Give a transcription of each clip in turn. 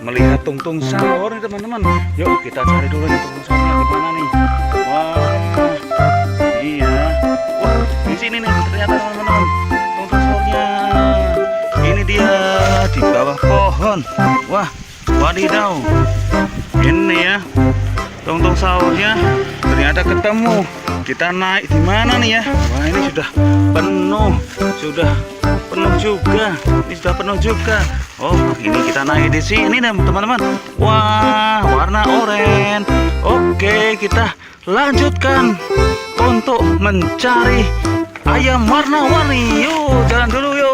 melihat tungtung sahur nih teman-teman. Yuk kita cari dulu nih tungtung sahurnya di mana nih. Wah, iya. Wah, di sini nih ternyata teman-teman tungtung sahurnya. Ini dia di bawah pohon. Wah, wadidaw. Ini ya tungtung sahurnya ternyata ketemu. Kita naik di mana nih ya? Wah, ini sudah penuh juga. Ini sudah penuh juga. Oh, ini kita naik di sini nih teman-teman. Wah, warna oranye. Oke, kita lanjutkan untuk mencari ayam warna-warni. Yuk, jalan dulu yuk.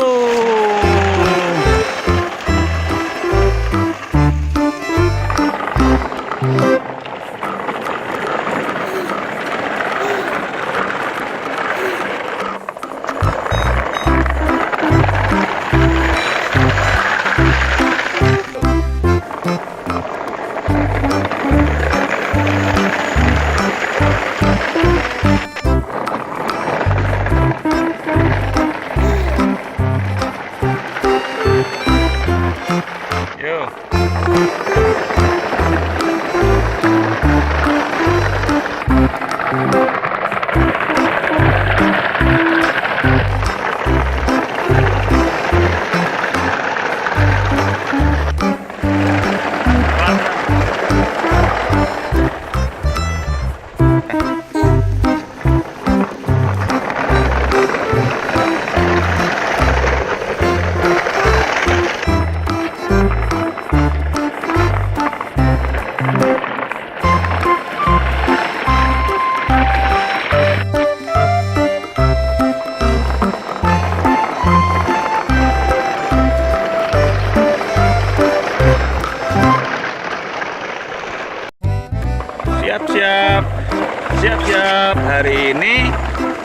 Siap-siap. Hari ini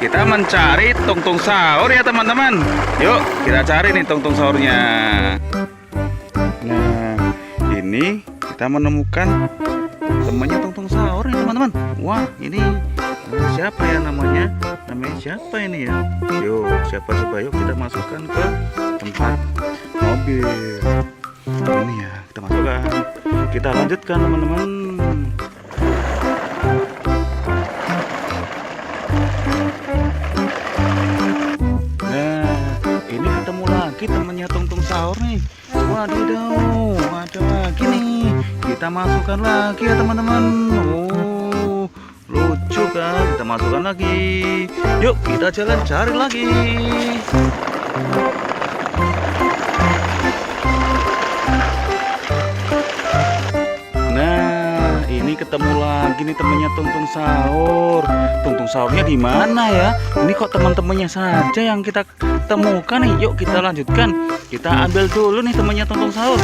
kita mencari tungtung sahur ya teman-teman. Yuk kita cari nih tungtung sahurnya. Nah, ini kita menemukan temannya tungtung sahur nih teman-teman. Wah, ini siapa ya namanya? Namanya siapa ini ya? Yuk, siapa coba, yuk kita masukkan ke tempat mobil. Ini ya, kita masukkan. Kita lanjutkan teman-teman. Temannya tungtung sahur nih. Wadidaw, ada lagi nih. Kita masukkan lagi ya teman-teman. Oh, lucu kan? Kita masukkan lagi. Yuk kita jalan cari lagi. Nah, ini ketemu lagi nih temannya tungtung sahur. Tungtung sahurnya di mana ya? Ini kok teman-temannya saja yang kita temukan nih. Yuk kita lanjutkan. Kita ambil dulu nih temannya tungtung sahur.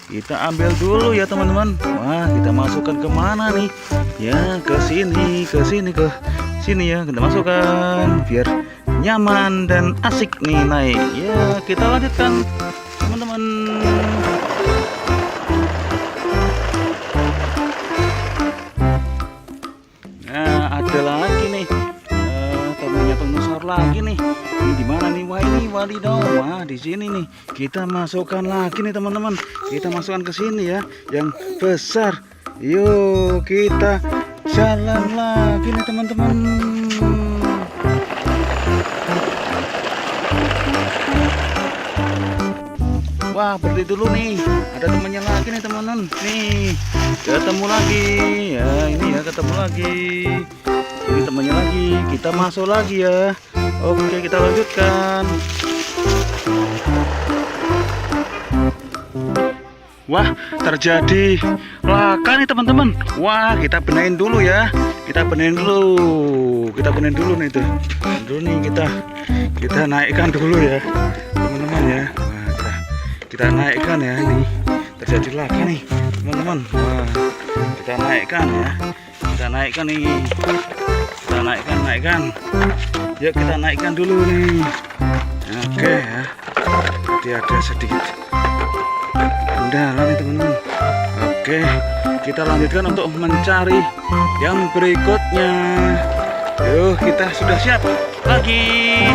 Kita ambil dulu ya teman-teman. Wah, kita masukkan ke mana nih? Ya, ke sini ya. Kita masukkan biar nyaman dan asik nih naik. Ya, kita lanjutkan teman-teman. Nah, ada lagi nih temannya tungtung sahur lagi nih. Ini di mana nih? Wah, ini wadidaw. Wah, di sini nih. Kita masukkan lagi nih teman-teman. Kita masukkan ke sini ya, yang besar. Yuk kita jalan lagi nih teman-teman. Wah, berhenti dulu nih. Ada temannya lagi nih teman-teman. Nih, ketemu lagi. Ya, ini ya ketemu lagi. Ini temannya lagi. Kita masuk lagi ya. Oke, kita lanjutkan. Wah, terjadi laka nih teman-teman. Wah, kita benahin dulu ya. Kita benahin dulu nih tuh. Dulu nih kita naikkan dulu ya, teman-teman ya. Wah, kita naikkan ya nih. Terjadi laka nih, teman-teman. Wah, kita naikkan ya. Kita naikkan nih. Kita naikkan. Yuk kita naikkan dulu nih. Oke ya. Jadi ada sedikit kendala nih teman-teman. Oke, kita lanjutkan untuk mencari yang berikutnya. Yuk, kita sudah siap lagi.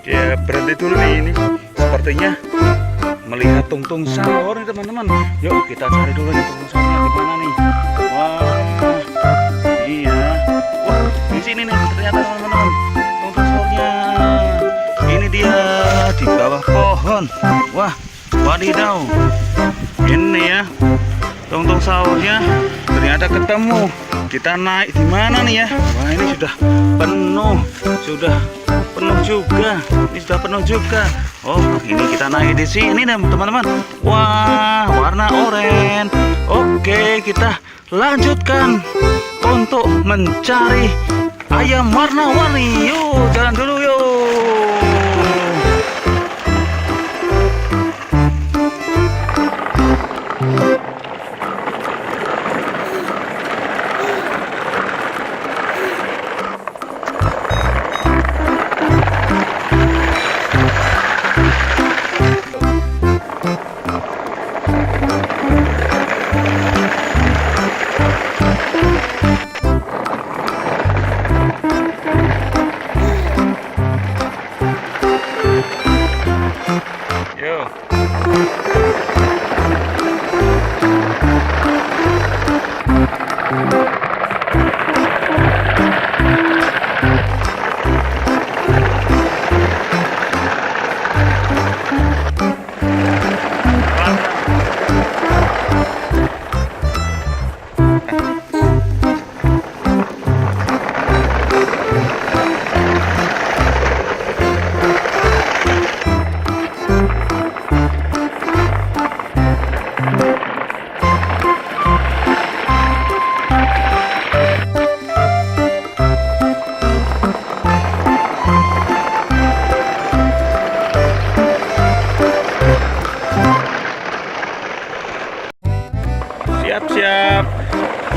Siap. berhenti dulu nih. Ini sepertinya melihat tungtung sahur nih teman-teman. Yuk kita cari dulu nih tungtung sahurnya di mana nih. Wah, iya. Wah, di sini nih ternyata teman-teman tungtung sahurnya. Ini dia di bawah pohon. Wah, wadidaw. Ini ya tungtung sahurnya ternyata ketemu. Kita naik di mana nih ya? Wah, ini sudah penuh juga. Ini sudah penuh juga. Oh, ini kita naik di sini nih teman-teman. Wah, warna oranye. Oke, kita lanjutkan untuk mencari ayam warna-warni. Yuk, jalan dulu yuk.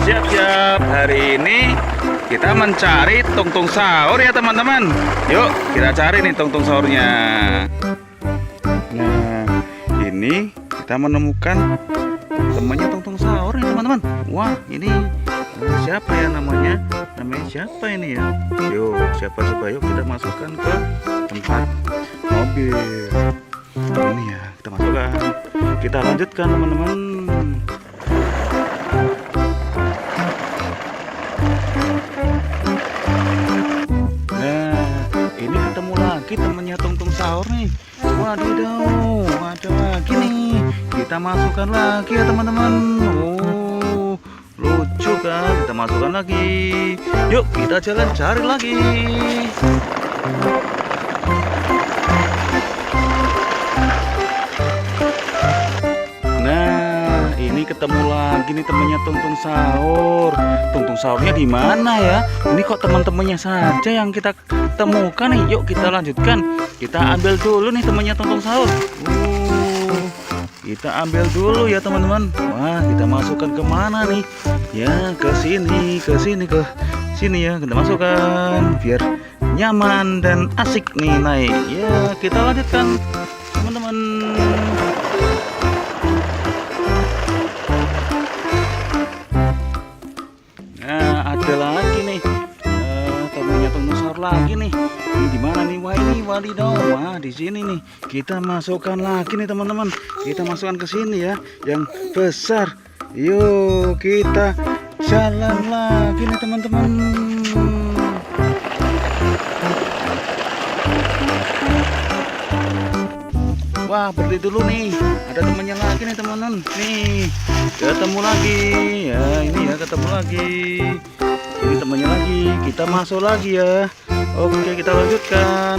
Siap-siap. Hari ini kita mencari tungtung sahur ya teman-teman. Yuk kita cari nih tungtung sahurnya. Nah, ini kita menemukan temannya tungtung sahur nih teman-teman. Wah, ini siapa ya namanya? Namanya siapa ini ya? Yuk, siapa coba, yuk kita masukkan ke tempat mobil. Ini ya, kita masukkan. Kita lanjutkan teman-teman. Temennya tungtung sahur nih. Wadidaw, ada lagi nih. Kita masukkan lagi ya teman-teman. Oh, lucu kan? Kita masukkan lagi. Yuk kita jalan cari lagi. Nah, ini ketemu lagi nih temennya tungtung sahur. Tungtung sahurnya di mana ya? Ini kok teman-temannya saja yang kita temukan nih. Yuk kita lanjutkan. Kita ambil dulu nih temannya tungtung sahur. Kita ambil dulu ya teman-teman. Wah, kita masukkan ke mana nih? Ya, ke sini ya. Kita masukkan biar nyaman dan asik nih naik. Ya, kita lanjutkan teman-teman. Nah, ada lagi nih. Temennya tungtung sahur lagi nih. Ini di mana nih? Wah, ini wadidaw. Wah, di sini nih. Kita masukkan lagi nih teman-teman. Kita masukkan ke sini ya, yang besar. Yuk, kita jalan lagi nih teman-teman. Wah, berhenti dulu nih. Ada temannya lagi nih teman-teman. Nih, ketemu lagi. Ya, ini ya ketemu lagi. Ini temannya lagi. Kita masuk lagi ya. Oke, kita lanjutkan.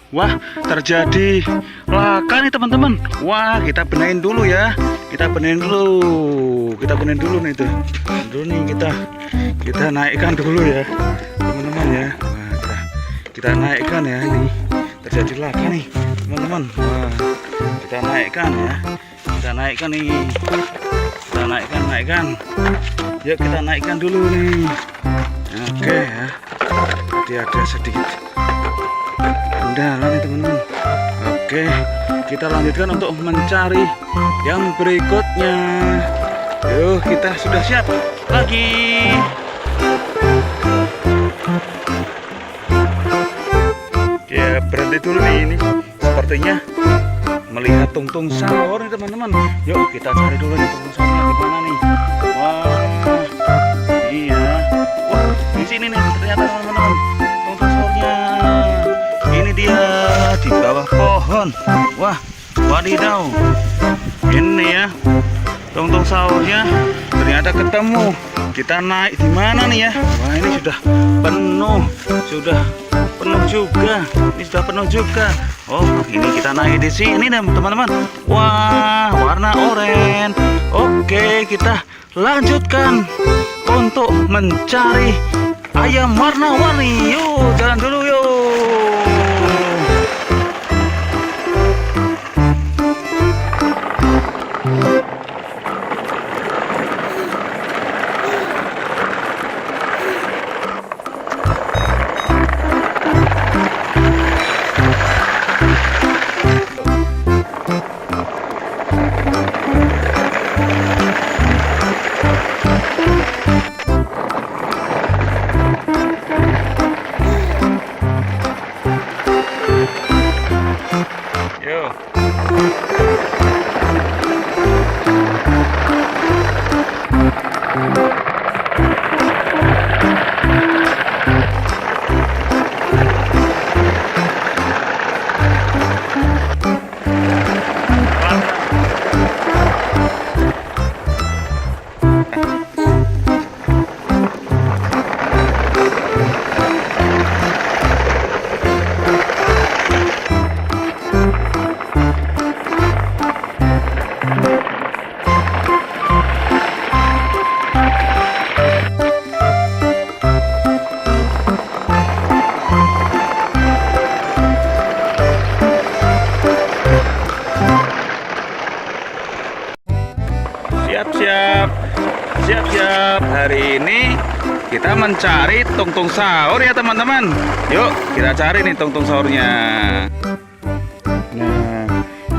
Wah, terjadi laka nih teman-teman. Wah, kita benahin dulu ya. Kita benahin dulu nih tuh. Dulu nih kita naikkan dulu ya, teman-teman ya. Wah, kita naikkan ya ini. Terjadi laka nih, teman-teman. Wah, kita naikkan ya. Kita naikkan nih. Kita naikkan. Yuk kita naikkan dulu nih. Oke ya. Jadi ada sedikit kendala nih teman-teman. Oke, kita lanjutkan untuk mencari yang berikutnya. Yuk, kita sudah siap lagi. berhenti dulu nih. Ini sepertinya melihat tungtung sahur nih teman-teman. Yuk kita cari dulu nih tungtung sahurnya di mana nih. Wah, iya. Wah, di sini nih ternyata teman-teman tungtung sahurnya. Ini dia di bawah pohon. Wah, wadidaw. Ini ya tungtung sahurnya ternyata ketemu. Kita naik di mana nih ya? Wah, ini sudah penuh juga. Ini sudah penuh juga. Oh, ini kita naik di sini nih teman-teman. Wah, warna oranye. Oke, kita lanjutkan untuk mencari ayam warna-warni. Yuk, jalan dulu yuk. Siap-siap. Hari ini kita mencari tungtung sahur ya teman-teman. Yuk kita cari nih tungtung sahurnya. Nah,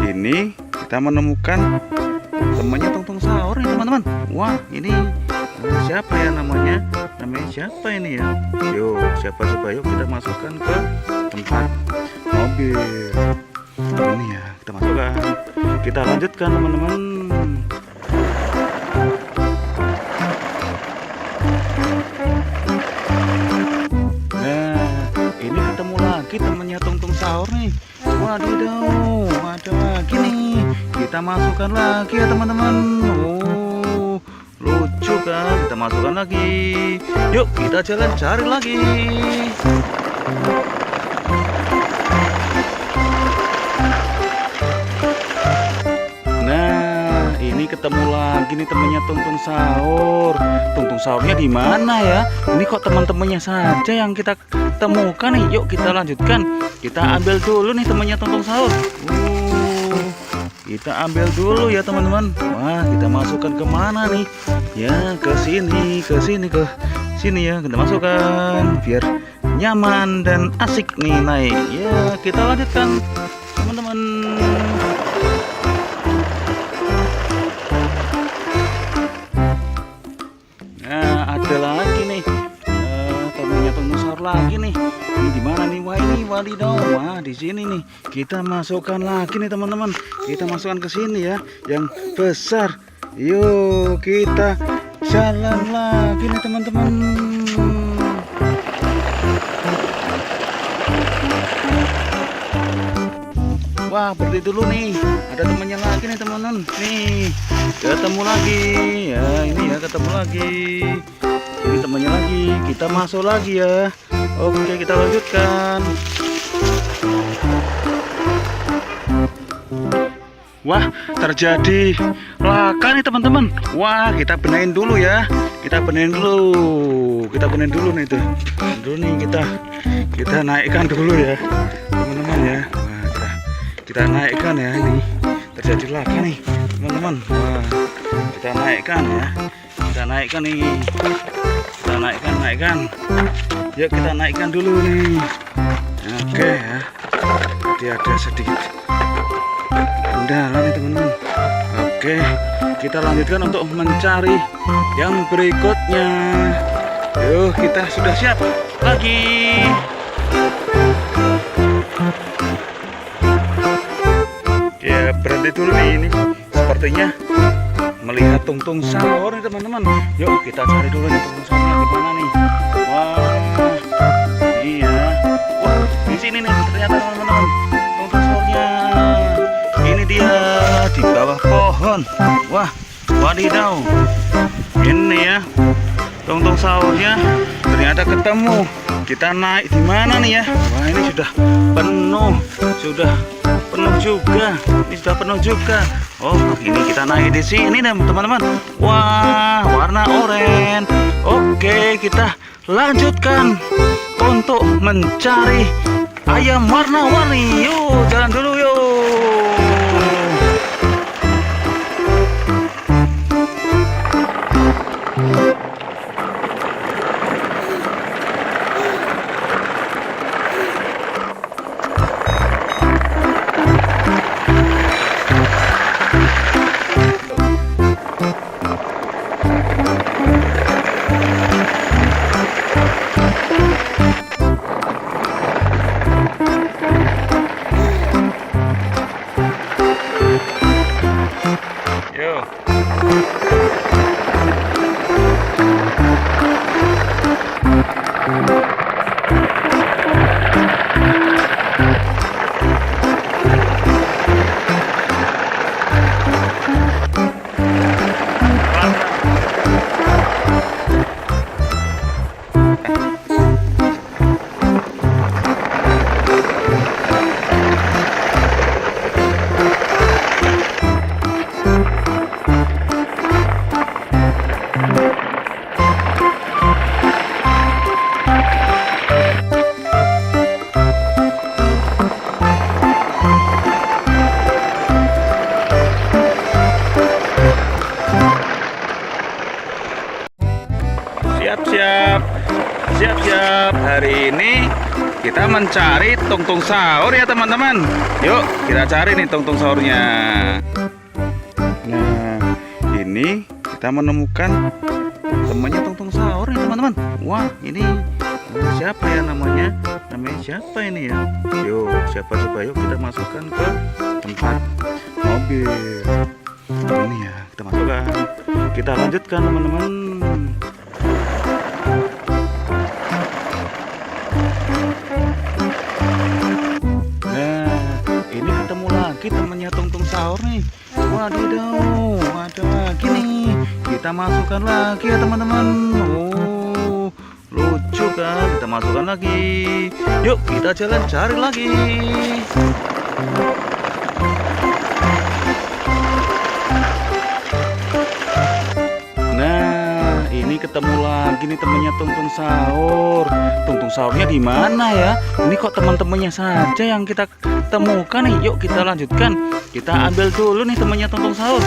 ini kita menemukan temannya tungtung sahur nih teman-teman. Wah, ini siapa ya namanya? Namanya siapa ini ya? Yuk, siapa coba, yuk kita masukkan ke tempat mobil. Ini ya, kita masukkan. Kita lanjutkan teman-teman. Temennya tungtung sahur nih. Wadidaw, ada lagi nih. Kita masukkan lagi ya teman-teman. Oh, lucu kan? Kita masukkan lagi. Yuk kita jalan cari lagi. Nah, ini ketemu lagi nih temennya tungtung sahur. Tungtung sahurnya di mana ya? Ini kok teman-temannya saja yang kita temukan nih. Yuk kita lanjutkan. Kita ambil dulu nih temannya tungtung sahur. Kita ambil dulu ya teman-teman. Wah, kita masukkan ke mana nih? Ya, ke sini ya. Kita masukkan biar nyaman dan asik nih naik. Ya, kita lanjutkan teman-teman. Nah, ada lagi nih. Temennya tungtung sahur lagi nih. Ini di mana nih? Wah, ini wadidaw. Wah, di sini nih. Kita masukkan lagi nih teman-teman. Kita masukkan ke sini ya, yang besar. Yuk, kita jalan lagi nih teman-teman. Wah, berhenti dulu nih. Ada temannya lagi nih teman-teman. Nih, ketemu lagi. Ya, ini ya ketemu lagi. Ini temannya lagi. Kita masuk lagi ya. Oke, kita lanjutkan. Wah, terjadi laka nih teman-teman. Wah, kita benahin dulu ya. Kita benahin dulu nih tuh. Dulu nih kita naikkan dulu ya, teman-teman ya. Wah, kita naikkan ya, ini terjadi laka nih teman-teman. Wah, kita naikkan ya. Kita naikkan nih. Kita naikkan. Yuk kita naikkan dulu nih. Oke ya. Jadi ada sedikit kendala nih teman-teman. Oke, kita lanjutkan untuk mencari yang berikutnya. Yuk, kita sudah siap lagi. berhenti dulu nih, ini sepertinya melihat tungtung sahur nih teman-teman. Yuk kita cari dulu nih tungtung sahurnya di mana nih. Wah, iya. Wah, di sini nih ternyata teman-teman tungtung sahurnya. Ini dia di bawah pohon. Wah, wadidaw. Ini ya tungtung sahurnya ternyata ketemu. Kita naik di mana nih ya? Wah, ini sudah penuh juga. Ini sudah penuh juga. Oh, ini kita naik di sini teman-teman. Wah, warna oranye. Oke, kita lanjutkan untuk mencari ayam warna-warni. Yuk, jalan dulu yuk. Siap-siap. Hari ini kita mencari tungtung sahur ya teman-teman. Yuk kita cari nih tungtung sahurnya. Nah, ini kita menemukan temannya tungtung sahur nih teman-teman. Wah, ini siapa ya namanya? Namanya siapa ini ya? Yuk, siapa coba, yuk kita masukkan ke tempat mobil. Ini ya, kita masukkan. Kita lanjutkan teman-teman. Temannya tungtung sahur nih. Wadidaw, ada lagi nih. Kita masukkan lagi ya teman-teman. Oh, lucu kan? Kita masukkan lagi. Yuk kita jalan cari lagi. Nah, ini ketemu lagi nih temannya tungtung sahur. Tungtung sahurnya di mana ya? Ini kok teman-temannya saja yang kita temukan nih. Yuk kita lanjutkan. Kita ambil dulu nih temannya tungtung sahur.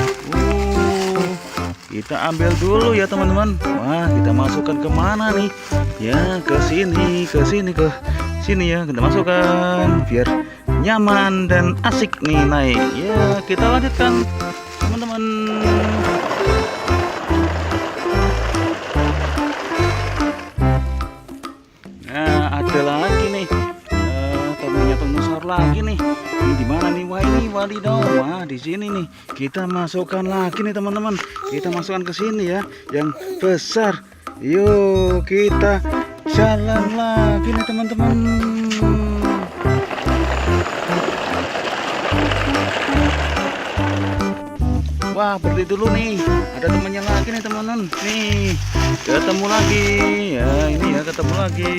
Kita ambil dulu ya teman-teman. Wah, kita masukkan ke mana nih? Ya, ke sini ya. Kita masukkan biar nyaman dan asik nih naik. Ya, kita lanjutkan teman-teman. Nah, ada lagi nih temannya tungtung sahur lagi nih. Ini di mana nih? Wah, ini wadidaw. Wah, di sini nih. Kita masukkan lagi nih teman-teman. Kita masukkan ke sini ya, yang besar. Yuk kita jalan lagi nih teman-teman. Wah, berhenti dulu nih. Ada temannya lagi nih teman-teman. Nih, ketemu lagi. Ya, ini ya ketemu lagi.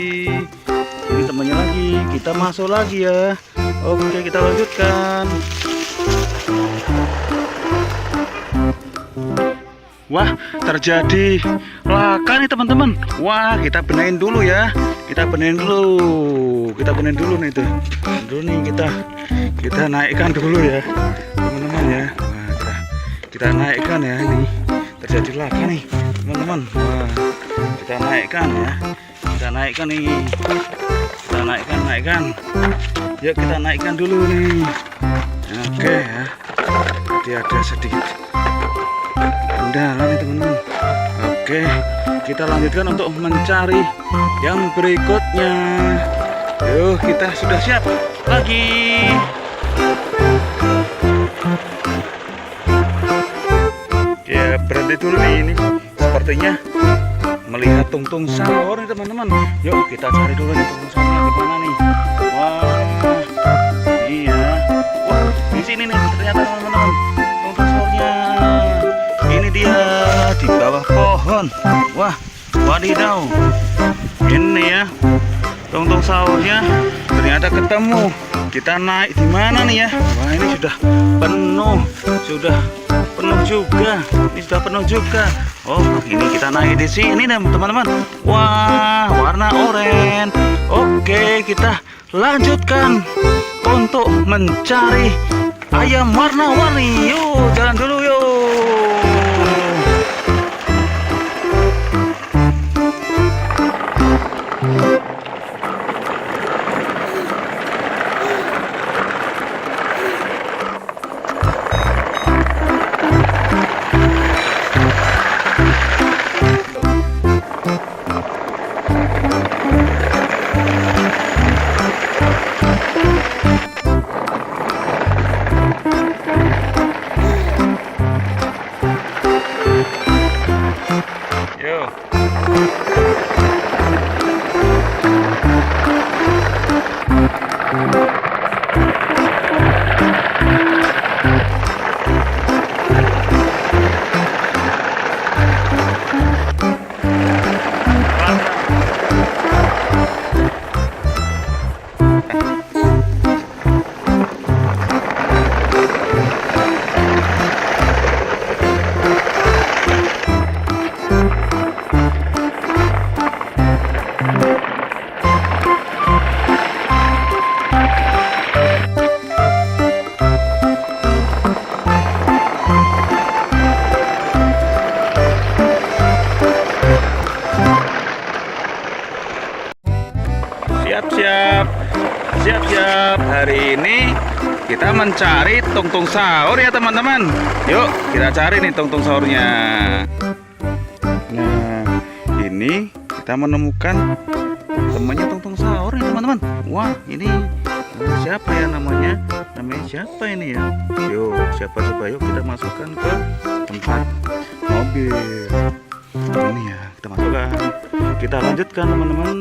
Ini temannya lagi. Kita masuk lagi ya. Oke, kita lanjutkan. Wah, terjadi laka nih teman-teman. Wah, kita benahin dulu ya. Kita benahin dulu nih tuh. Dulu nih kita naikkan dulu ya, teman-teman ya. Wah, kita naikkan ya, ini terjadi laka nih teman-teman. Wah, kita naikkan ya. Kita naikkan nih. Kita naikkan. Yuk kita naikkan dulu nih. Oke ya. Jadi ada sedikit kendala nih teman-teman. Oke, kita lanjutkan untuk mencari yang berikutnya. Yuk, kita sudah siap lagi. berhenti dulu nih ini. Sepertinya melihat tungtung sahur nih teman-teman. Yuk kita cari dulu nih tungtung sahurnya di mana nih. Wah, iya. Wah, di sini nih ternyata teman-teman tungtung sahurnya. Ini dia di bawah pohon. Wah, wadidaw. Ini ya tungtung sahurnya ternyata ketemu. Kita naik di mana nih ya? Wah, ini sudah penuh juga. Ini sudah penuh juga. Oh, ini kita naik di sini teman-teman. Wah, warna oranye. Oke, kita lanjutkan untuk mencari ayam warna-warni. Yuk, jalan dulu yuk. Siap-siap. Hari ini kita mencari tungtung sahur ya teman-teman. Yuk kita cari nih tungtung sahurnya. Nah, ini kita menemukan temannya tungtung sahur nih teman-teman. Wah, ini siapa ya namanya? Namanya siapa ini ya? Yuk, siapa coba, yuk kita masukkan ke tempat mobil. Ini ya, kita masukkan. Kita lanjutkan teman-teman.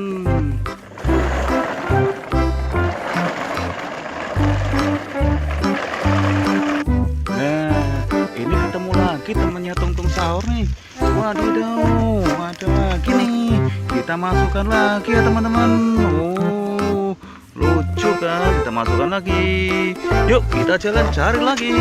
Temannya tungtung sahur nih. Wadidaw, ada lagi nih. Kita masukkan lagi ya teman-teman. Oh, lucu kan? Kita masukkan lagi. Yuk kita jalan cari lagi.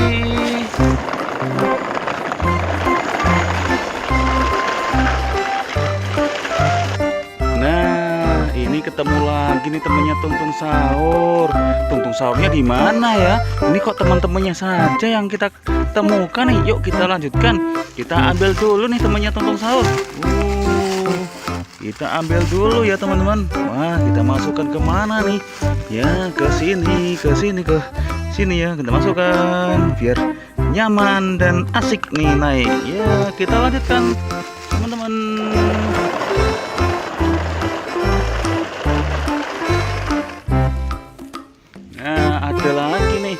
Nah, ini ketemu lagi nih temannya tungtung sahur. Tungtung sahurnya di mana ya? Ini kok teman-temannya saja yang kita temukan nih. Yuk kita lanjutkan. Kita ambil dulu nih temannya tungtung sahur. Kita ambil dulu ya teman-teman. Wah, kita masukkan ke mana nih? Ya, ke sini ya. Kita masukkan biar nyaman dan asik nih naik. Ya, kita lanjutkan teman-teman. Nah, ada lagi nih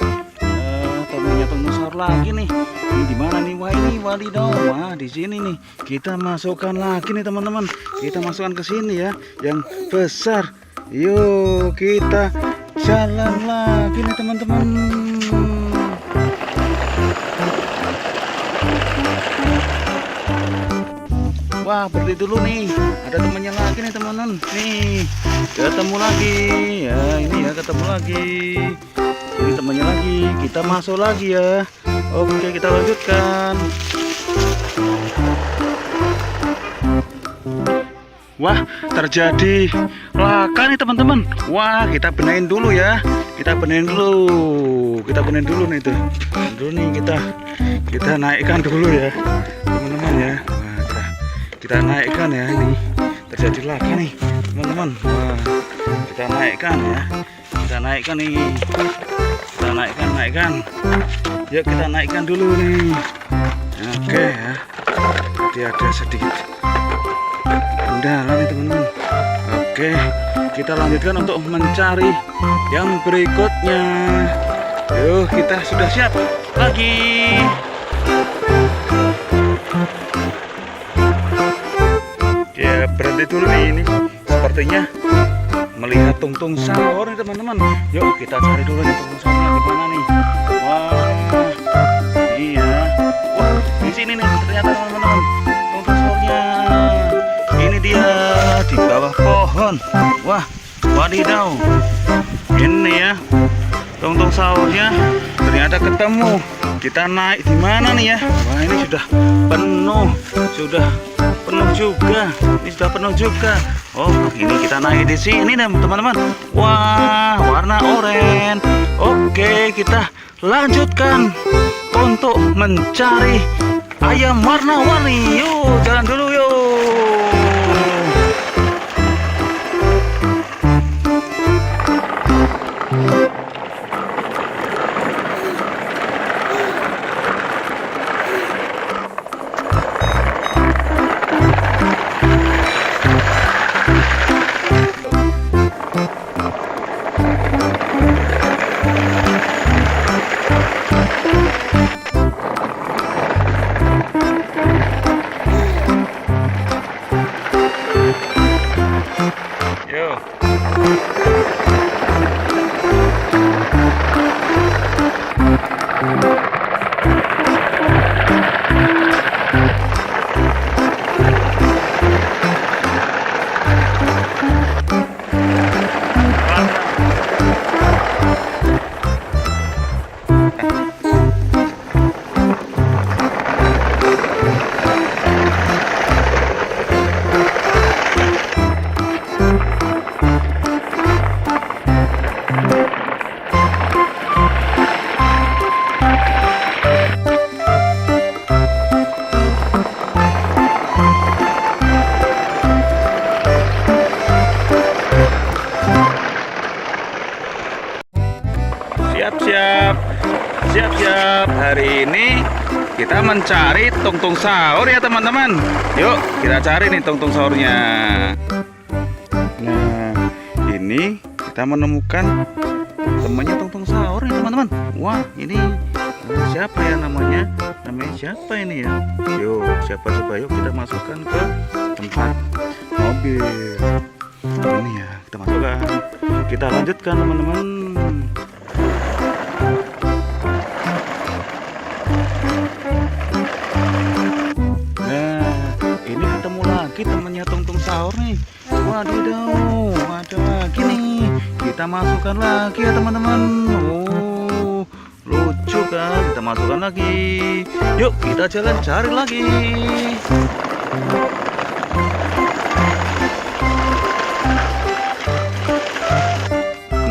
temannya tungtung sahur lagi nih. Ini di mana nih? Wah, ini wadidaw. Wah, di sini nih. Kita masukkan lagi nih teman-teman. Kita masukkan ke sini ya, yang besar. Yuk kita jalan lagi nih teman-teman. Wah, berhenti dulu nih. Ada temannya lagi nih teman-teman. Nih, ketemu lagi. Ya, ini ya ketemu lagi. Ini temannya lagi. Kita masuk lagi ya. Oke, kita lanjutkan. Wah, terjadi laka nih teman-teman. Wah, kita benahin dulu ya. Kita benahin dulu nih tuh. Dulu nih kita naikkan dulu ya, teman-teman ya. Wah, kita naikkan ya, ini terjadi laka nih teman-teman. Wah, kita naikkan ya. Kita naikkan nih. Kita naikkan. Yuk kita naikkan dulu nih. Oke ya. Tadi ada sedikit kendala nih teman-teman. Oke, kita lanjutkan untuk mencari yang berikutnya. Yuk, kita sudah siap lagi. Ya berhenti dulu nih, ini sepertinya melihat tungtung sahur nih teman-teman. Yuk kita cari dulu nih tungtung sahurnya di mana nih. Wah, iya. Wah, di sini nih ternyata teman-teman tungtung sahurnya. Ini dia di bawah pohon. Wah, wadidaw. Ini ya tungtung sahurnya ternyata ketemu. Kita naik di mana nih ya? Wah, ini sudah penuh juga. Ini sudah penuh juga. Oh, ini kita naik di sini teman-teman. Wah, warna oranye. Oke, kita lanjutkan untuk mencari ayam warna-warni. Yuk, jalan dulu yuk. Siap-siap. Hari ini kita mencari tungtung sahur ya teman-teman. Yuk kita cari nih tungtung sahurnya. Nah, ini kita menemukan temannya tungtung sahur nih teman-teman. Wah, ini siapa ya namanya? Namanya siapa ini ya? Yuk, siapa coba, yuk kita masukkan ke tempat mobil. Ini ya, kita masukkan. Kita lanjutkan teman-teman. Temannya tungtung sahur nih. Wadidaw, ada lagi nih. Kita masukkan lagi ya teman-teman. Oh, lucu kan? Kita masukkan lagi. Yuk kita jalan cari lagi.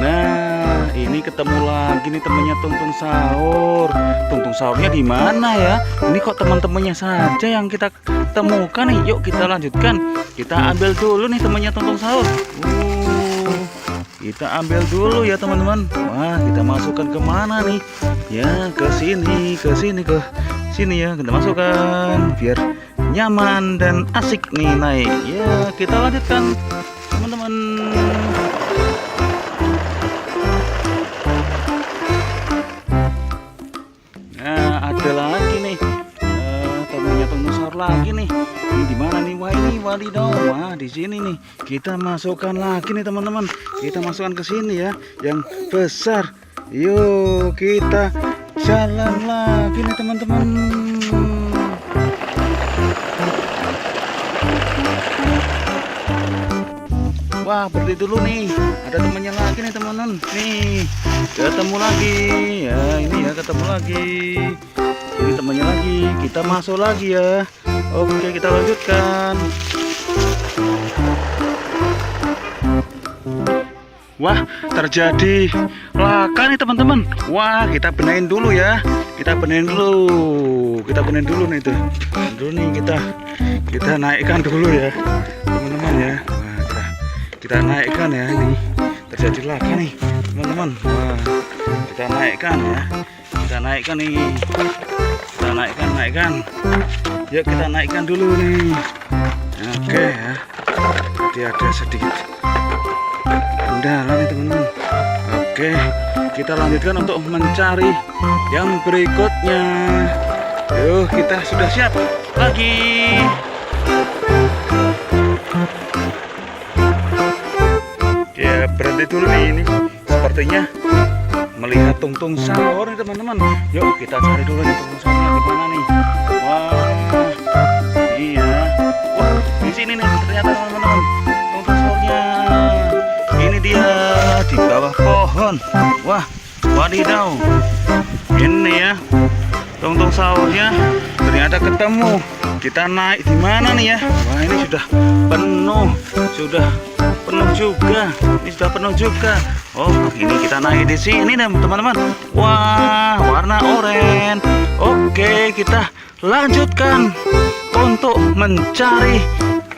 Nah, ini ketemu lagi nih temannya tungtung sahur. Tungtung sahurnya di mana ya? Ini kok teman-temannya saja yang kita temukan nih. Yuk kita lanjutkan. Kita ambil dulu nih temannya tungtung sahur. Kita ambil dulu ya teman-teman. Wah, kita masukkan ke mana nih? Ya, ke sini ya. Kita masukkan biar nyaman dan asik nih naik. Ya, kita lanjutkan teman-teman. Nah, ada lagi nih temannya tungtung sahur lagi nih. Ini di mana nih? Wah, ini wadidaw. Wah, di sini nih. Kita masukkan lagi nih teman-teman. Kita masukkan ke sini ya, yang besar. Yuk kita jalan lagi nih teman-teman. Wah, berhenti dulu nih. Ada temannya lagi nih teman-teman. Nih, ketemu lagi. Ya, ini ya ketemu lagi. Ini temannya lagi. Kita masuk lagi ya. Oke, kita lanjutkan. Wah, terjadi laka nih teman-teman. Wah, kita benahin dulu ya. Kita benahin dulu nih tuh. Dulu nih kita naikkan dulu ya, teman-teman ya. Wah, kita naikkan ya, ini terjadi laka nih teman-teman. Wah, kita naikkan ya. Kita naikkan nih. Kita naikkan. Yuk kita naikkan dulu nih. Oke ya. Jadi ada sedikit kendala nih teman-teman. Oke, kita lanjutkan untuk mencari yang berikutnya. Yuk, kita sudah siap. lagi. Ya berhenti dulu nih, ini sepertinya melihat tungtung sahur nih teman-teman. Yuk kita cari dulu nih tungtung sahurnya di mana nih. Wah, iya. Wah, di sini nih ternyata teman-teman tungtung sahurnya. Ini dia di bawah pohon. Wah, wadidaw. Ini ya tungtung sahurnya ternyata ketemu. Kita naik di mana nih ya? Wah, ini sudah penuh juga. Ini sudah penuh juga. Oh, ini kita naik di sini teman-teman. Wah, warna oranye. Oke, kita lanjutkan untuk mencari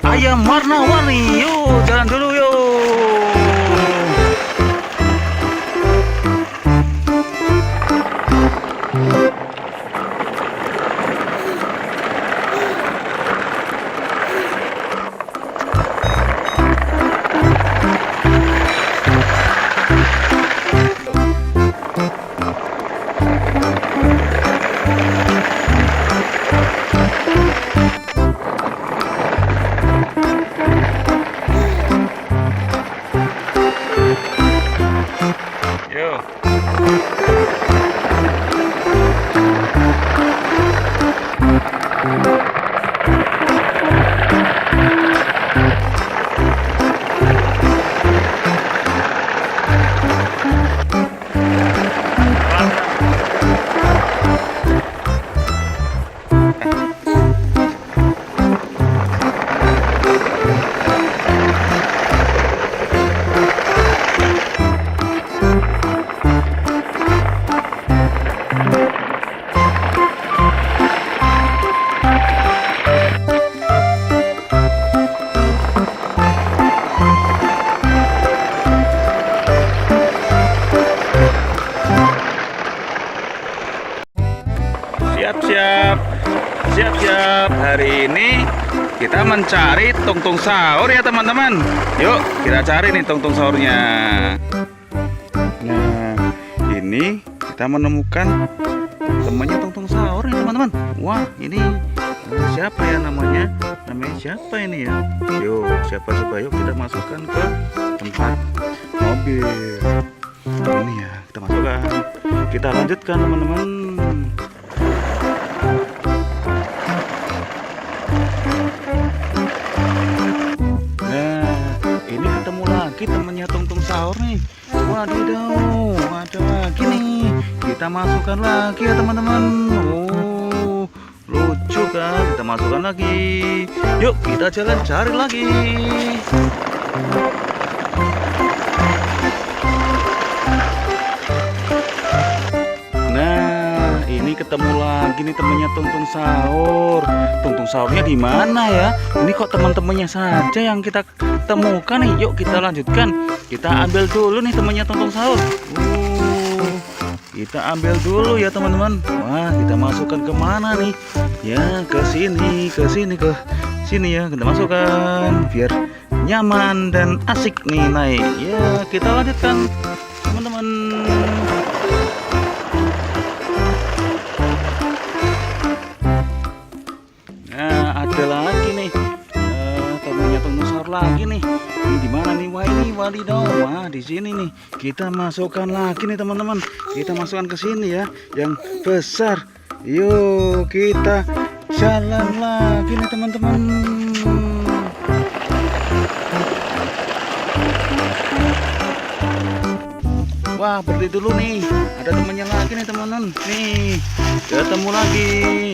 ayam warna-warni. Yuk, jalan dulu yuk. Siap-siap, hari ini kita mencari tungtung sahur ya teman-teman. Yuk kita cari nih tungtung sahurnya. Nah, ini kita menemukan temannya tungtung sahur nih teman-teman. Wah, ini siapa ya namanya? Namanya siapa ini ya? Yuk, siapa coba, yuk kita masukkan ke tempat mobil. Ini ya, kita masukkan. Kita lanjutkan teman-teman. Temannya tungtung sahur nih. Wadidaw, ada lagi nih. Kita masukkan lagi ya teman-teman. Oh, lucu kan? Kita masukkan lagi. Yuk kita jalan cari lagi. Nah, ini ketemu lagi nih temannya tungtung sahur. Tungtung sahurnya di mana ya? Ini kok teman-temannya saja yang kita temukan nih. Yuk kita lanjutkan. Kita ambil dulu nih temannya tungtung sahur. Kita ambil dulu ya teman-teman. Wah, kita masukkan ke mana nih? Ya, ke sini ya. Kita masukkan biar nyaman dan asik nih naik. Ya, kita lanjutkan teman-teman. Nah, ada lagi nih temannya tungtung sahur lagi nih. Ini di mana nih? Wah, ini wadidaw. Wah, di sini nih. Kita masukkan lagi nih teman-teman. Kita masukkan ke sini ya, yang besar. Yuk kita jalan lagi nih teman-teman. Wah, berhenti dulu nih. Ada temannya lagi nih teman-teman. Nih, ketemu lagi.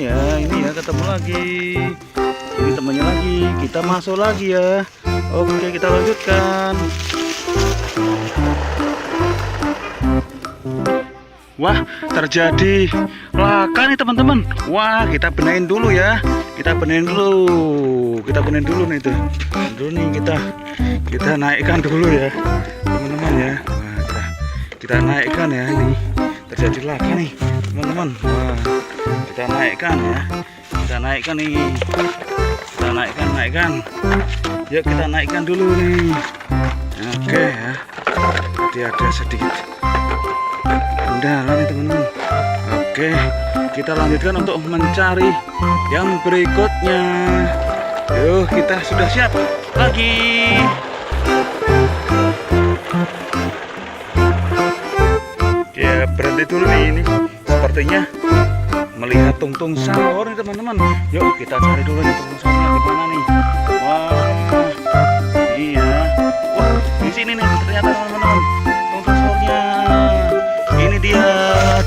Ya, ini ya ketemu lagi. Ini temannya lagi. Kita masuk lagi ya. Oke, kita lanjutkan. Wah, terjadi laka nih teman-teman. Wah, kita benahin dulu ya. Kita benahin dulu nih tuh. Dulu nih kita naikkan dulu ya, teman-teman ya. Wah, kita naikkan ya, ini terjadi laka nih teman-teman. Wah, kita naikkan ya. Kita naikkan nih. Kita naikkan. Yuk kita naikkan dulu nih. Oke ya. Jadi ada sedikit kendala nih teman-teman. Oke, kita lanjutkan untuk mencari yang berikutnya. Yuk, kita sudah siap lagi. Ya, berhenti dulu nih, ini sepertinya melihat tungtung sahur nih teman-teman. Yuk kita cari dulu nih tungtung sahurnya di mana nih. Wah, iya. Wah, di sini nih ternyata teman-teman tungtung sahurnya. Ini dia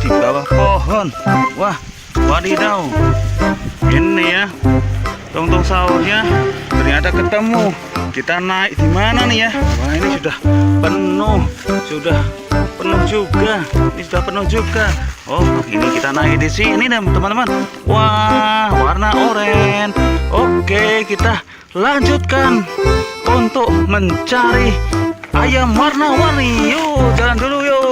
di bawah pohon. Wah, wadidaw. Ini ya tungtung sahurnya ternyata ketemu. Kita naik di mana nih ya? Wah, ini sudah penuh, juga. Ini sudah penuh juga. Oh, ini kita naik di sini teman-teman. Wah, warna oranye. Oke, kita lanjutkan untuk mencari ayam warna-warni. Yuk, jalan dulu yuk.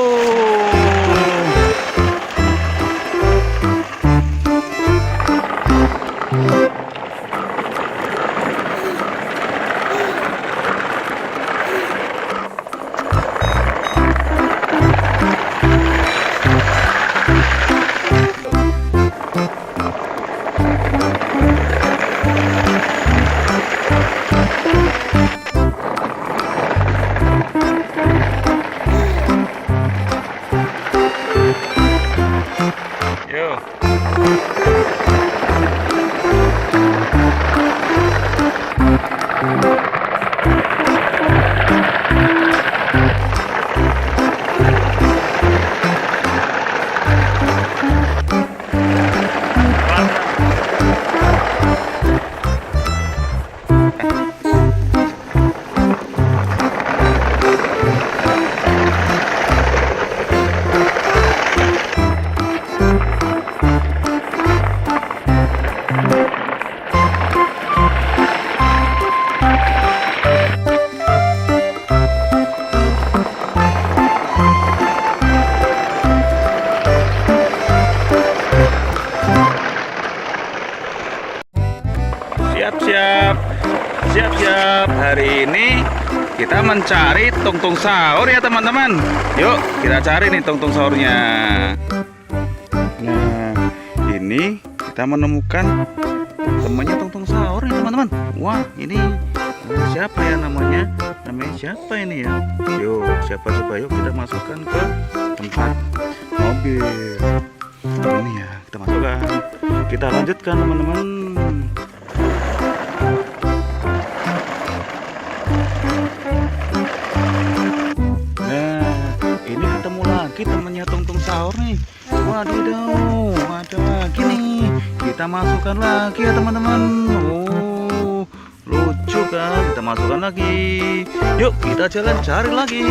Siap-siap, hari ini kita mencari tungtung sahur ya teman-teman. Yuk kita cari nih tungtung sahurnya. Nah, ini kita menemukan temannya tungtung sahur nih teman-teman. Wah, ini siapa ya namanya? Namanya siapa ini ya? Yuk, siapa coba, yuk kita masukkan ke tempat mobil. Ini ya, kita masukkan. Kita lanjutkan teman-teman. Temennya tungtung sahur nih. Wadidaw, ada lagi nih. Kita masukkan lagi ya teman-teman. Oh, lucu kan? Kita masukkan lagi. Yuk kita jalan cari lagi.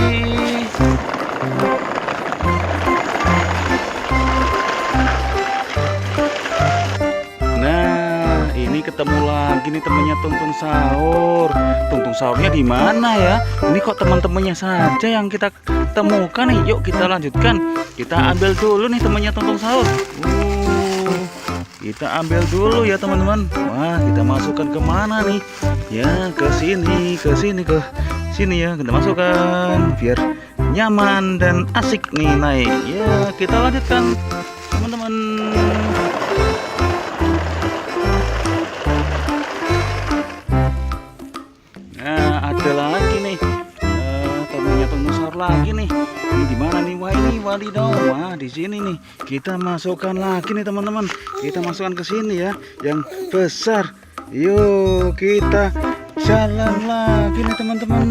Nah, ini ketemu lagi nih temennya tungtung sahur. Tungtung sahurnya di mana ya? Ini kok teman-temannya saja yang kita temukan nih. Yuk kita lanjutkan. Kita ambil dulu nih temannya tungtung sahur. Kita ambil dulu ya teman-teman. Wah, kita masukkan ke mana nih? Ya, ke sini ya. Kita masukkan biar nyaman dan asik nih naik. Ya, kita lanjutkan teman-teman. Nah, ada lagi nih. Temennya tungtung sahur lagi nih. Ini di mana nih? Wah, ini wadidaw. Wah, di sini nih. Kita masukkan lagi nih teman-teman. Kita masukkan ke sini ya, yang besar. Yuk kita jalan lagi nih teman-teman.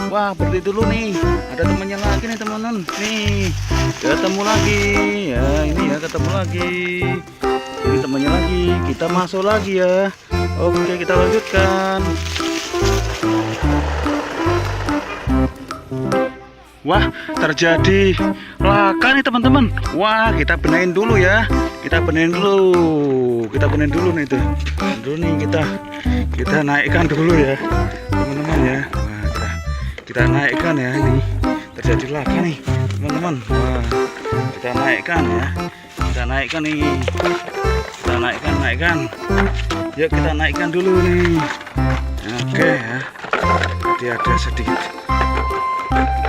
Wah, berhenti dulu nih. Ada temannya lagi nih teman-teman. Nih, ketemu lagi. Ya, ini ya ketemu lagi. Ini temannya lagi. Kita masuk lagi ya. Oke, kita lanjutkan. Wah, terjadi laka nih teman-teman. Wah, kita benahin dulu ya. Kita benahin dulu nih tuh. Dulu nih kita naikkan dulu ya, teman-teman ya. Wah, kita naikkan ya, ini terjadi laka nih teman-teman. Wah, kita naikkan ya. Kita naikkan nih. Kita naikkan. Yuk kita naikkan dulu nih. Oke ya, jadi ada sedikit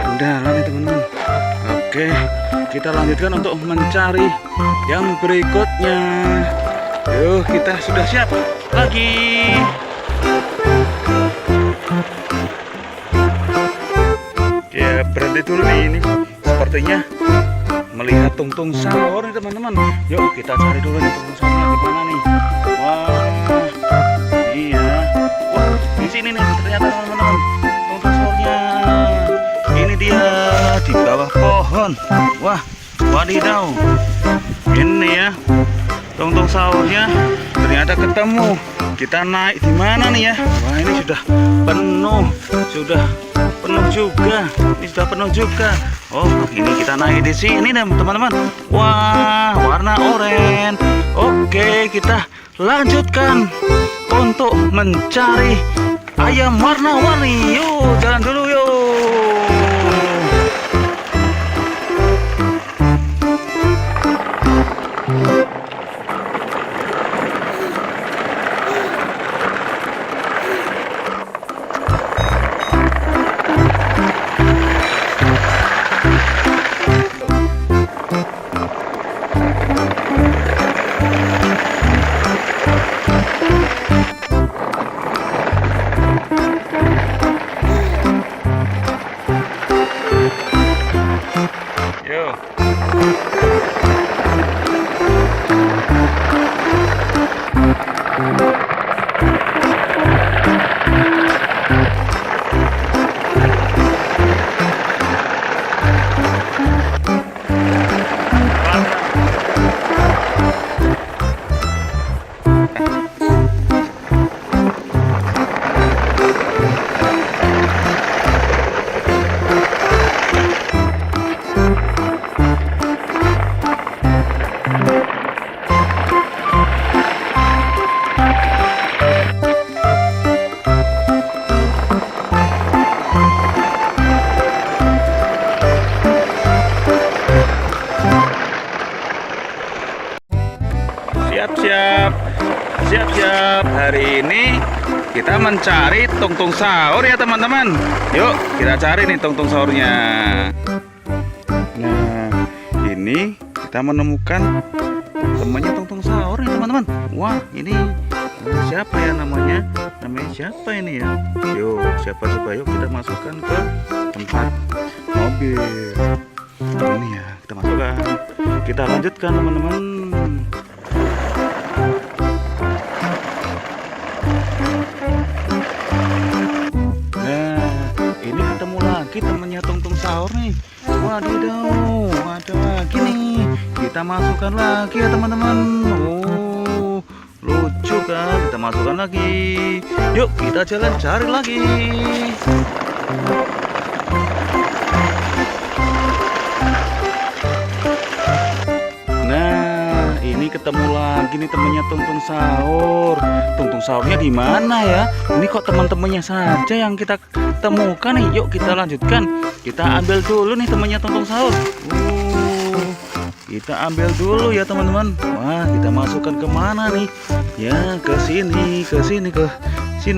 kendala nih teman-teman. Oke, kita lanjutkan untuk mencari yang berikutnya. Yuk, kita sudah siap lagi. Ya, berhenti dulu nih, ini sepertinya melihat tungtung sahur nih teman-teman. Yuk kita cari dulu nih tungtung sahurnya di mana nih. Wah, iya. Wah, di sini nih ternyata teman-teman tungtung sahurnya. Ini dia di bawah pohon. Wah, wadidaw. Ini ya tungtung sahurnya ternyata ketemu. Kita naik di mana nih ya? Wah, ini sudah penuh, juga. Ini sudah penuh juga. Oh, ini kita naik di sini teman-teman. Wah, warna oranye. Oke, kita lanjutkan untuk mencari ayam warna-warni. Yuk, jalan dulu yuk. Siap-siap, hari ini kita mencari tungtung sahur ya teman-teman. Yuk kita cari nih tungtung sahurnya. Nah, ini kita menemukan temannya tungtung sahur nih teman-teman. Wah, ini siapa ya namanya? Namanya siapa ini ya? Yuk, siapa coba, yuk kita masukkan ke tempat mobil. Ini ya, kita masukkan. Kita lanjutkan teman-teman. Temennya tungtung sahur nih. Wadidaw, ada lagi nih. Kita masukkan lagi ya teman-teman. Oh, lucu kan? Kita masukkan lagi. Yuk kita jalan cari lagi. Nah, ini ketemu lagi nih temennya tungtung sahur. Tungtung sahurnya di mana ya? Ini kok teman-temannya saja yang kita temukan nih. Yuk kita lanjutkan. Kita ambil dulu nih temannya tungtung sahur. Kita ambil dulu ya teman-teman. Wah, kita masukkan ke mana nih? Ya, ke sini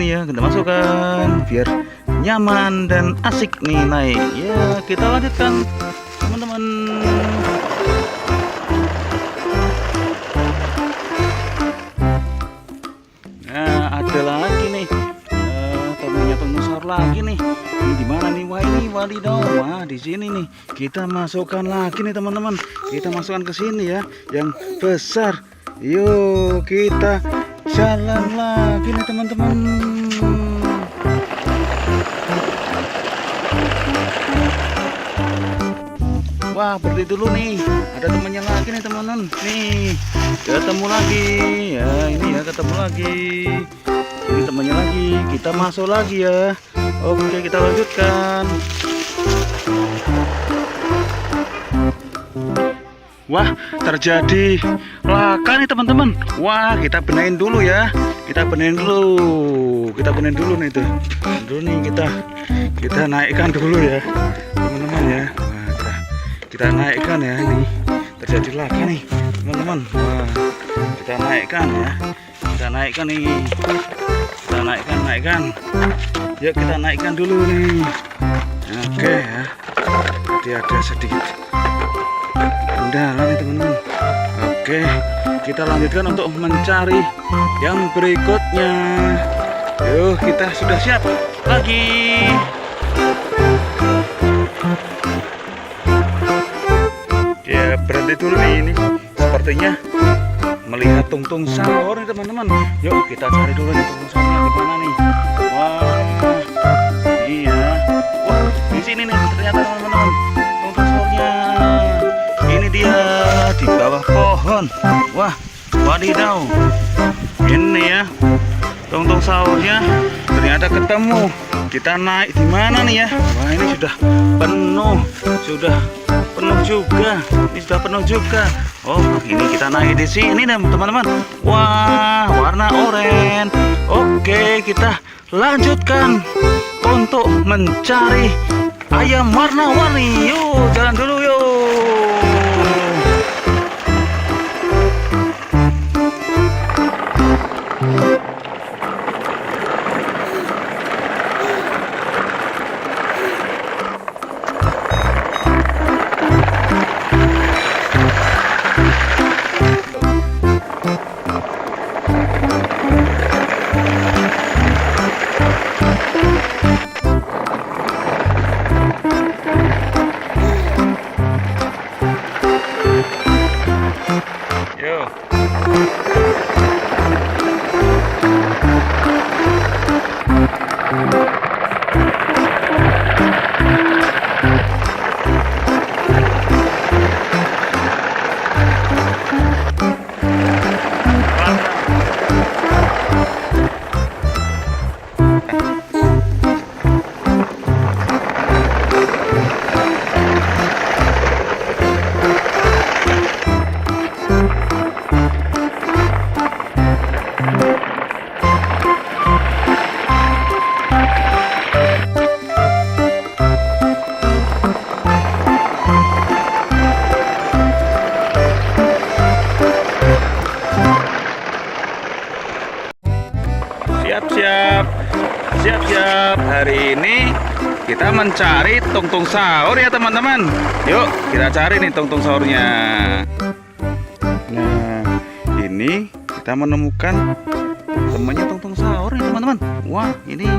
ya. Kita masukkan biar nyaman dan asik nih naik. Ya, kita lanjutkan teman-teman. Nah, ada lagi nih. Temennya tungtung sahur lagi nih. Ini di mana nih? Wah, ini wadidaw. Wah, di sini nih. Kita masukkan lagi nih teman-teman. Kita masukkan ke sini ya, yang besar. Yuk kita jalan lagi nih teman-teman. Wah, berhenti dulu nih. Ada temannya lagi nih teman-teman. Nih, ketemu lagi. Ya, ini ya ketemu lagi. Ini temannya lagi. Kita masuk lagi ya. Oke, kita lanjutkan. Wah, terjadi laka nih teman-teman. Wah, kita benahin dulu ya. Kita benahin dulu nih tuh. Dulu nih kita naikkan dulu ya, teman-teman ya. Wah, kita naikkan ya. Ini terjadi laka nih teman-teman. Wah, kita naikkan ya. Kita naikkan nih. Kita naikkan. Yuk kita naikkan dulu nih. Oke ya. Tadi ada sedikit kendala nih teman-teman. Oke, kita lanjutkan untuk mencari yang berikutnya. Yuk, kita sudah siap lagi. Ya, berhenti dulu nih ini. Sepertinya melihat tungtung sahur nih teman-teman. Yuk kita cari dulu nih tungtung sahurnya di mana nih. Wah, iya. Wah, di sini nih ternyata teman-teman tungtung sahurnya. Ini dia di bawah pohon. Wah, wadidaw. Ini ya tungtung sahurnya ternyata ketemu. Kita naik di mana nih ya? Wah, ini sudah penuh juga. Ini sudah penuh juga. Oh, ini kita naik di sini teman-teman. Wah, warna oranye. Oke, kita lanjutkan untuk mencari ayam warna-warni. Yuk, jalan dulu yuk. Siap-siap. Hari ini kita mencari tungtung sahur ya teman-teman. Yuk kita cari nih tungtung sahurnya. Nah, ini kita menemukan temannya tungtung sahur nih teman-teman. Wah, ini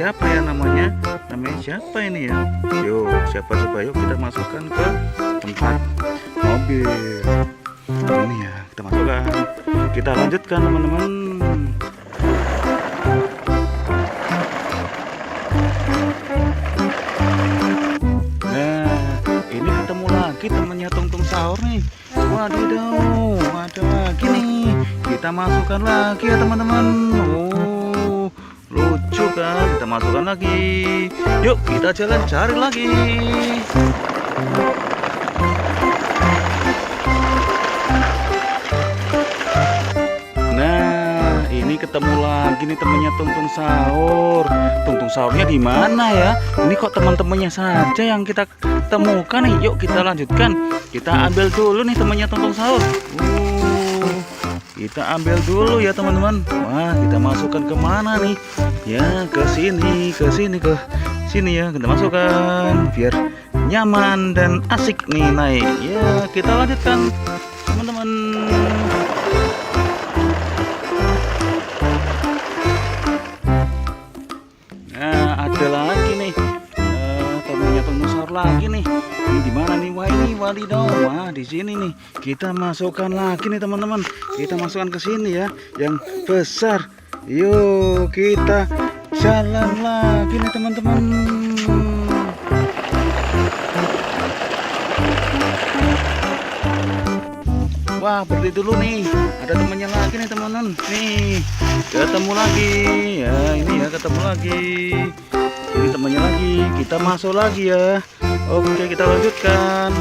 siapa ya namanya? Namanya siapa ini ya? Yuk, siapa coba yuk kita masukkan ke tempat mobil. Ini ya, kita masukkan. Kita lanjutkan teman-teman. Temannya tungtung sahur nih. Wadidaw, ada lagi nih. Kita masukkan lagi ya teman-teman. Oh, lucu kan? Kita masukkan lagi. Yuk kita jalan cari lagi. Nah, ini ketemu lagi nih temannya tungtung sahur. Tungtung sahurnya di mana ya? Ini kok teman-temannya saja yang kita temukan nih. Yuk kita lanjutkan. Kita ambil dulu nih temannya tungtung sahur. Kita ambil dulu ya teman-teman. Wah, kita masukkan ke mana nih? Ya, ke sini ya. Kita masukkan biar nyaman dan asik nih naik. Ya, kita lanjutkan teman-teman. Nah, ada lagi nih. Temannya tungtung sahur lagi nih. Ini di mana nih? Wah, ini wadidaw. Wah, di sini nih. Kita masukkan lagi nih teman-teman. Kita masukkan ke sini ya, yang besar. Yuk, kita jalan lagi nih teman-teman. Wah, berhenti dulu nih. Ada temannya lagi nih teman-teman. Nih, ketemu lagi. Ya, ini ya ketemu lagi. Ini temannya lagi. Kita masuk lagi ya. Oke, kita lanjutkan.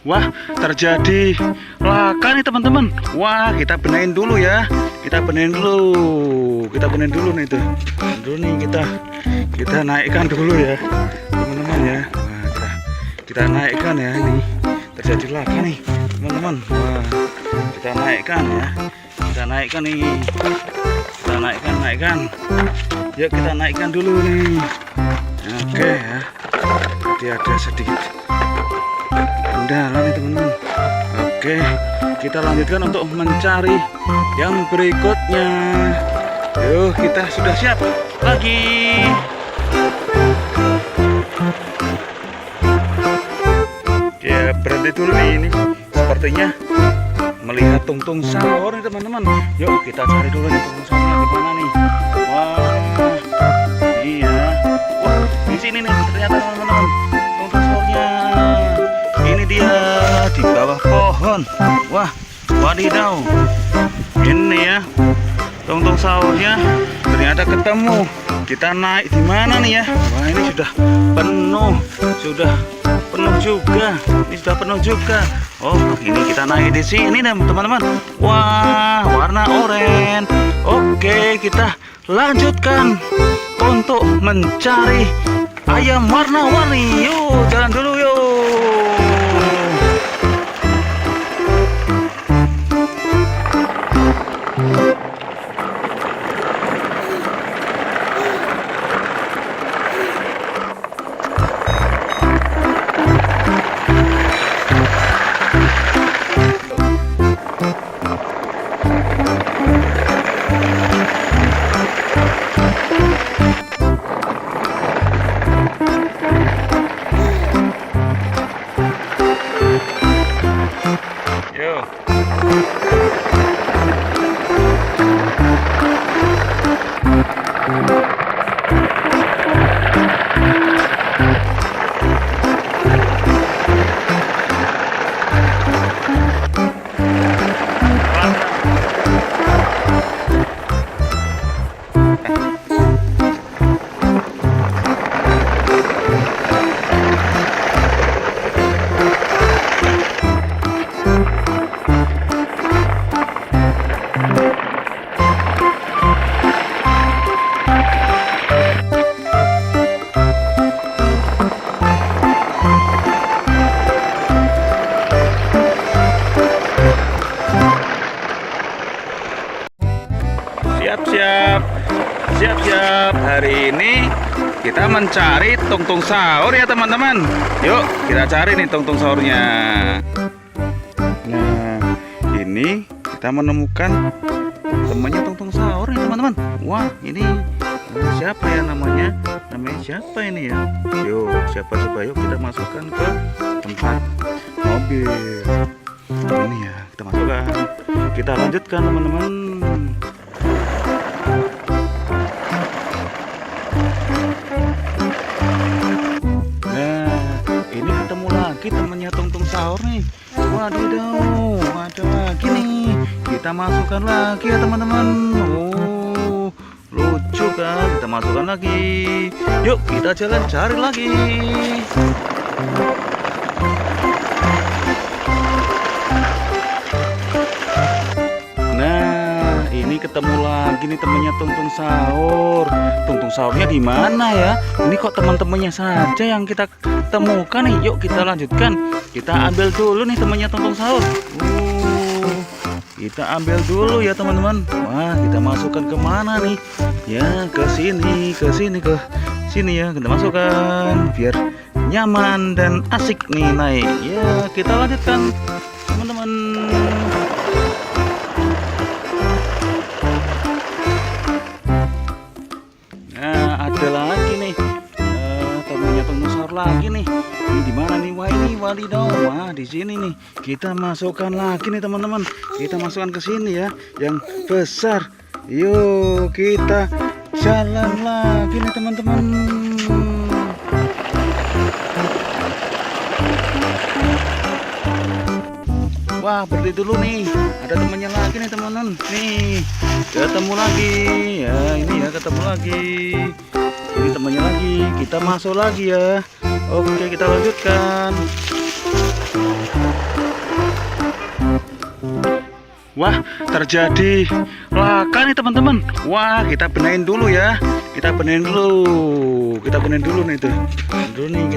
Wah, terjadi laka nih teman-teman. Wah, kita benahin dulu ya. Kita benahin dulu nih tuh. Dulu nih kita naikkan dulu ya, teman-teman ya. Wah, kita naikkan ya, nih terjadi laka nih teman-teman. Wah, kita kita naikkan ya. Kita naikkan nih. Kita naikkan. Yuk kita naikkan dulu nih. Oke ya. Jadi ada sedikit kendala nih teman-teman. Oke, kita lanjutkan untuk mencari yang berikutnya. Yuk, kita sudah siap lagi. Ya, berhenti dulu nih ini. Sepertinya melihat tungtung sahur nih teman-teman. Yuk, kita cari dulu nih tungtung sahurnya di mana nih. Wah, iya. Wah, di sini nih ternyata teman-teman. Tungtung sahurnya. Ini dia di bawah pohon. Wah, wadidaw. Ini ya. Tungtung sahurnya ternyata ketemu. Kita naik di mana nih ya? Wah, ini sudah penuh juga. Ini sudah penuh juga. Oh, ini kita naik di sini nih teman-teman. Wah, warna oranye. Oke, kita lanjutkan untuk mencari ayam warna-warni. Yuk, jalan dulu yuk. Siap-siap. Hari ini kita mencari tungtung sahur ya teman-teman. Yuk kita cari nih tungtung sahurnya. Nah, ini kita menemukan temannya tungtung sahur nih teman-teman. Wah, ini siapa ya namanya? Namanya siapa ini ya? Yuk, siapa coba, yuk kita masukkan ke tempat mobil. Ini ya, kita masukkan. Kita lanjutkan teman-teman. Temannya tungtung sahur nih. Wadidaw, ada lagi nih. Kita masukkan lagi ya teman-teman. Oh, lucu kan? Kita masukkan lagi. Yuk kita jalan cari lagi. Nah, ini ketemu lagi nih temannya tungtung sahur. Tungtung sahurnya di mana ya? Ini kok teman-temannya saja yang kita temukan nih. Yuk kita lanjutkan. Kita ambil dulu nih temannya tungtung sahur. Kita ambil dulu ya teman-teman. Wah, kita masukkan ke mana nih? Ya, ke sini ya. Kita masukkan biar nyaman dan asik nih naik. Ya, kita lanjutkan teman-teman. Nah, ada lagi nih. Temannya tungtung sahur lagi nih. Ini di mana nih? Wah, ini wadidaw. Wah, di sini nih. Kita masukkan lagi nih teman-teman. Kita masukkan ke sini ya, yang besar. Yuk, kita jalan lagi nih teman-teman. Wah, berhenti dulu nih. Ada temannya lagi nih teman-teman. Nih, ketemu lagi. Ya, ini ya ketemu lagi. Ini temannya lagi. Kita masuk lagi ya. Oke, kita lanjutkan. Wah, terjadi laka nih teman-teman. Wah, kita benahin dulu ya. Kita benahin dulu nih tuh. Dulu nih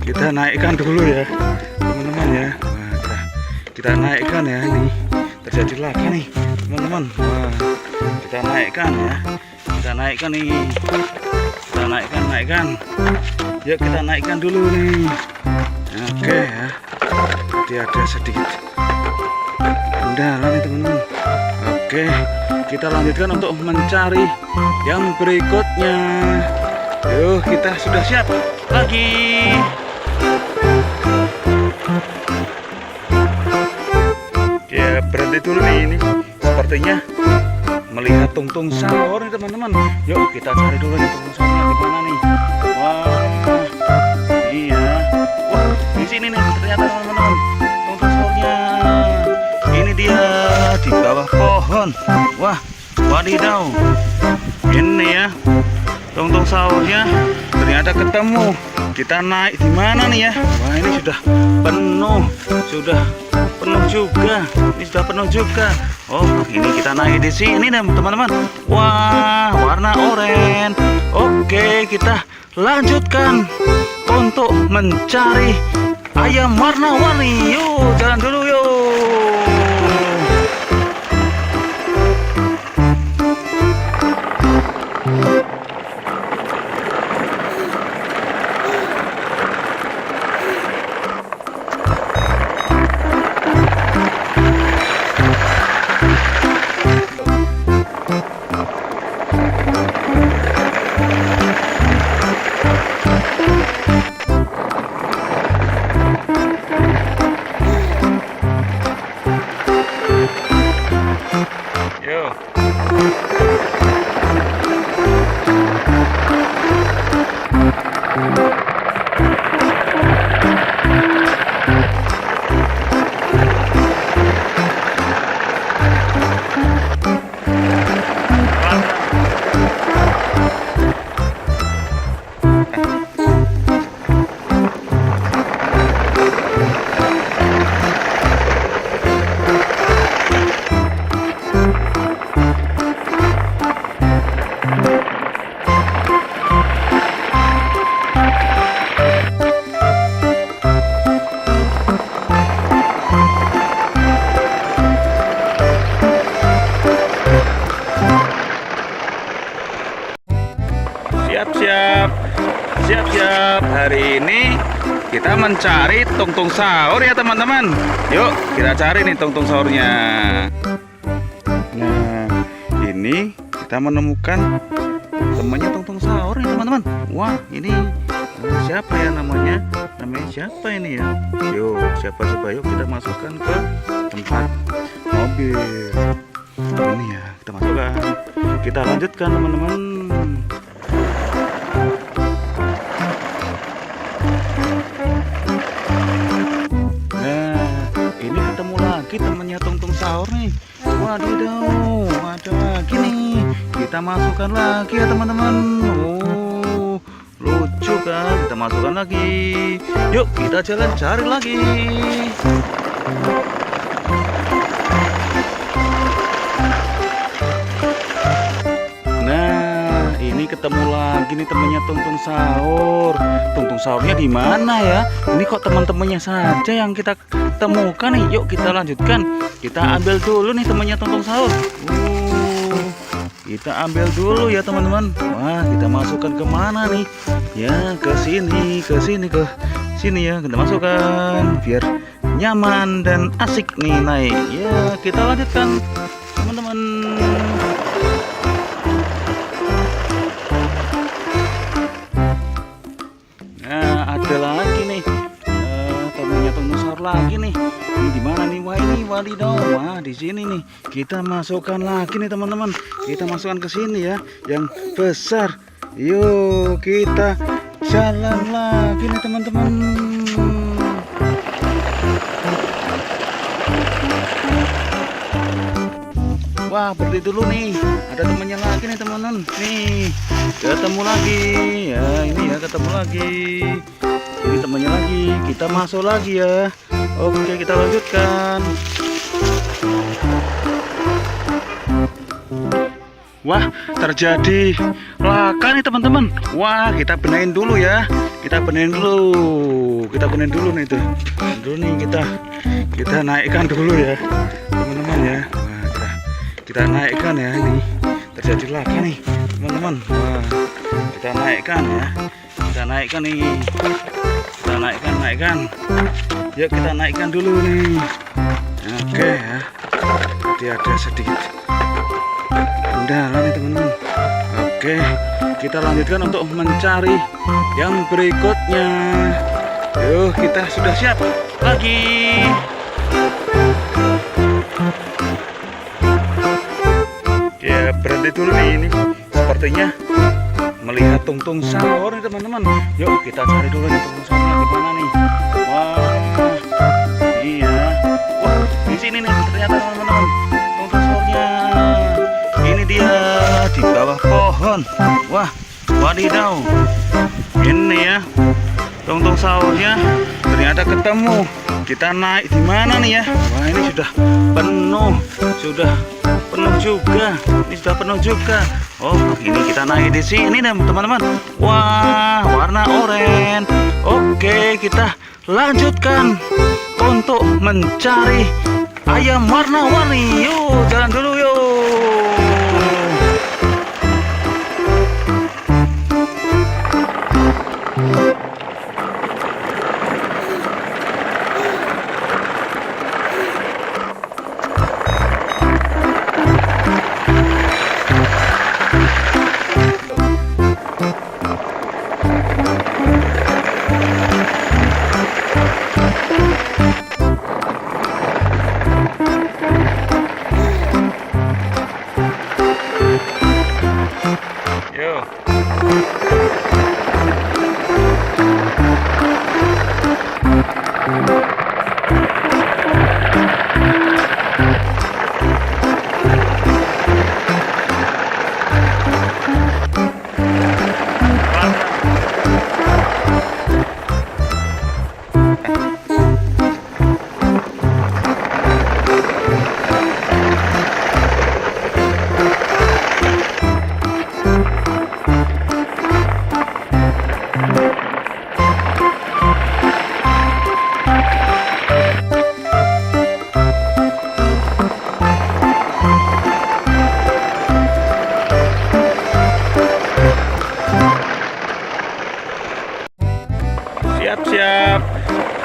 kita naikkan dulu ya, teman-teman ya. Wah, kita naikkan ya nih terjadi laka nih teman-teman. Wah, kita naikkan ya, kita naikkan nih, kita naikkan. Yuk kita naikkan dulu nih. Oke ya, jadi ada sedikit kendala nih teman-teman. Oke, kita lanjutkan untuk mencari yang berikutnya. Yuk, kita sudah siap lagi. Ya, berhenti dulu nih, ini sepertinya melihat tungtung sahur nih teman-teman. Yuk kita cari dulu nih tungtung sahurnya di mana nih. Wah, iya. Wah, di sini nih ternyata teman-teman tungtung sahurnya. Ini dia di bawah pohon. Wah, wadidaw. Ini ya tungtung sahurnya ternyata ketemu. Kita naik di mana nih ya? Wah, ini sudah penuh juga. Ini sudah penuh juga. Oh, ini kita naik di sini teman-teman. Wah, warna oranye. Oke, kita lanjutkan untuk mencari ayam warna-warni. Yuk, jalan dulu yuk. Siap-siap. Hari ini kita mencari tungtung sahur ya teman-teman. Yuk kita cari nih tungtung sahurnya. Nah, ini kita menemukan temannya tungtung sahur nih teman-teman. Wah, ini siapa ya namanya? Namanya siapa ini ya? Yuk, siapa coba, yuk kita masukkan ke tempat mobil. Ini ya, kita masukkan. Kita lanjutkan teman-teman. Temannya tungtung sahur nih. Wadidaw, ada lagi nih. Kita masukkan lagi ya teman-teman. Oh, lucu kan? Kita masukkan lagi. Yuk kita jalan cari lagi. Nah, ini ketemu lagi nih temannya tungtung sahur. Tungtung sahurnya di mana ya? Ini kok teman-temannya saja yang kita temukan nih. Yuk kita lanjutkan. Kita ambil dulu nih temannya tungtung sahur. Kita ambil dulu ya teman-teman. Wah, kita masukkan ke mana nih? Ya, ke sini ya. Kita masukkan biar nyaman dan asik nih naik. Ya, kita lanjutkan teman-teman. Nah, ada lagi nih temannya tungtung sahur lagi nih. Ini di mana nih? Wah, ini wadidaw. Wah, di sini nih. Kita masukkan lagi nih teman-teman. Kita masukkan ke sini ya, yang besar. Yuk kita jalan lagi nih teman-teman. Wah, berhenti dulu nih. Ada temannya lagi nih teman-teman. Nih, ketemu lagi. Ya, ini ya ketemu lagi. Ini temannya lagi. Kita masuk lagi ya. Oke, kita lanjutkan. Wah, terjadi laka nih teman-teman. Wah, kita benahin dulu ya. Kita benahin dulu nih tuh. Dulu nih kita naikkan dulu ya teman-teman ya. kita naikkan ya. Ini terjadi laka nih teman-teman. Wah, kita naikkan ya, kita naikkan nih, kita naikkan. Yuk kita naikkan dulu nih. Oke ya, jadi ada sedikit kendala nih teman-teman. Oke, kita lanjutkan untuk mencari yang berikutnya. Yuk, kita sudah siap lagi. Ya, berhenti dulu nih, ini sepertinya melihat tungtung sahur nih teman-teman. Yuk kita cari dulu nih tungtung sahurnya di mana nih. Wah, iya. Wah, di sini nih ternyata teman-teman tungtung sahurnya. Ini dia di bawah pohon. Wah, wadidaw. Ini ya tungtung sahurnya ternyata ketemu. Kita naik di mana nih ya? Wah, ini sudah penuh juga. Ini sudah penuh juga. Oh, ini kita naik di sini teman-teman. Wah, warna oranye. Oke, kita lanjutkan untuk mencari ayam warna-warni. Yuk, jalan dulu yuk.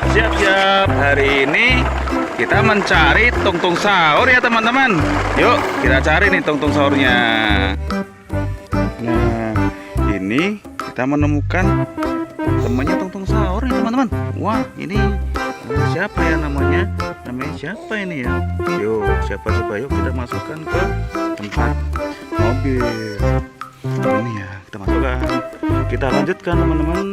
Siap-siap, hari ini kita mencari tungtung sahur ya teman-teman. Yuk kita cari nih tungtung sahurnya. Nah, ini kita menemukan temannya tungtung sahur nih teman-teman. Wah, ini siapa ya namanya? Namanya siapa ini ya? Yuk, siapa coba, yuk kita masukkan ke tempat mobil. Ini ya, kita masukkan. Kita lanjutkan teman-teman.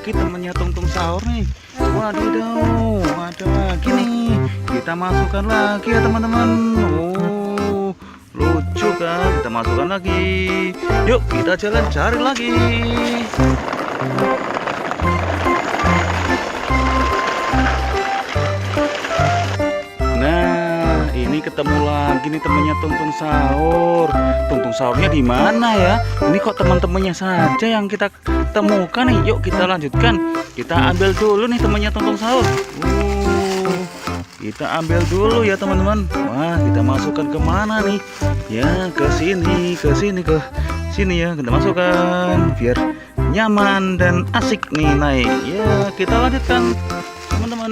Temannya tungtung sahur nih. Wadidaw, ada lagi nih. Kita masukkan lagi ya teman-teman. Oh, lucu kan? Kita masukkan lagi. Yuk kita jalan cari lagi. Nah, ini ketemu lagi nih temannya tungtung sahur. Tungtung sahurnya di mana ya? Ini kok teman-temannya saja yang kita temukan nih. Yuk kita lanjutkan. Kita ambil dulu nih temannya tungtung sahur. Kita ambil dulu ya teman-teman. Wah, kita masukkan ke mana nih? Ya, ke sini ya. Kita masukkan biar nyaman dan asik nih naik. Ya, kita lanjutkan teman-teman.